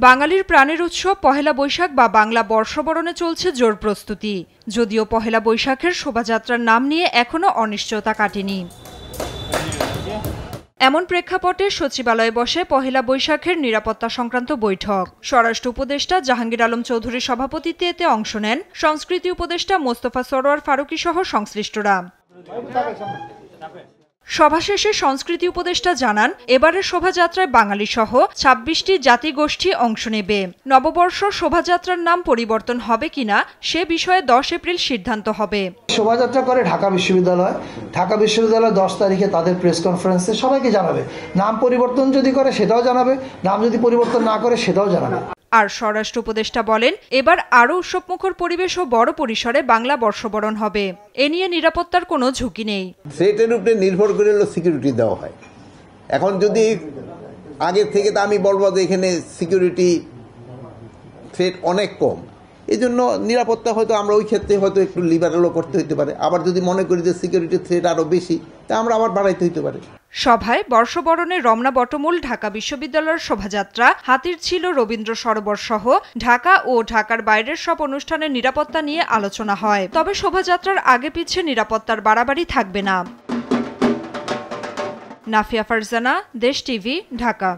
বাঙালির প্রাণের উৎসব পহেলা বৈশাখ বা বাংলা বর্ষবরণে চলছে জোর প্রস্তুতি। যদিও পহেলা বৈশাখের শোভাযাত্রার নাম নিয়ে এখনো অনিশ্চয়তা কাটেনি। এমন প্রেক্ষাপটে সচিবালয়ে বসে পহেলা বৈশাখের নিরাপত্তা সংক্রান্ত বৈঠক। স্বরাষ্ট্র উপদেষ্টা জাহাঙ্গীর আলম চৌধুরীর সভাপতিত্বে এতে অংশ নেন সংস্কৃতি উপদেষ্টা মোস্তফা সরোয়ার ফারুকী সহ সংশ্লিষ্টরা। সভা শেষে সংস্কৃতি উপদেষ্টা জানান, এবারের শোভাযাত্রায় বাঙালি সহ ২৬টি জাতিগোষ্ঠী অংশ নেবে। নববর্ষ শোভাযাত্রার নাম পরিবর্তন হবে কিনা সে বিষয়ে ১০ এপ্রিল সিদ্ধান্ত হবে। শোভাযাত্রা করে ঢাকা বিশ্ববিদ্যালয় ১০ তারিখে তাদের প্রেস কনফারেন্সে সবাইকে জানাবে। নাম পরিবর্তন যদি করে সেটাও জানাবে, নাম যদি পরিবর্তন না করে সেটাও জানাবে। আর স্বরাষ্ট্র উপদেষ্টা বলেন, এবার আরও উৎসবমুখর পরিবেশ ও বড় পরিসরে বাংলা বর্ষবরণ হবে। এ নিয়ে নিরাপত্তার কোনো ঝুঁকি নেই। সেটার উপরে নির্ভর করে সিকিউরিটি দেওয়া হয়। এখন যদি আগের থেকে তা আমি বলবো যে এখানে সিকিউরিটি থ্রেট অনেক কম, এই জন্য নিরাপত্তা হয়তো আমরা ওই ক্ষেত্রে হয়তো একটু লিবারেলও করতে হইতে পারে। আবার যদি মনে করি যে সিকিউরিটি থ্রেট আরও বেশি, তা আমরা আবার বাড়াইতে হইতে পারে। সভায় বর্ষবরণে রমনা বটমূল ঢাকা বিশ্ববিদ্যালয়ের শোভাযাত্রা, হাতির ছিল রবীন্দ্র সরোবর সহ ঢাকা ও ঢাকার বাইরের সব অনুষ্ঠানের নিরাপত্তা নিয়ে আলোচনা হয়। তবে শোভাযাত্রার আগে পিছে নিরাপত্তার বাড়াবাড়ি থাকবে না। নাফিয়া ফারজানা, দেশ টিভি, ঢাকা।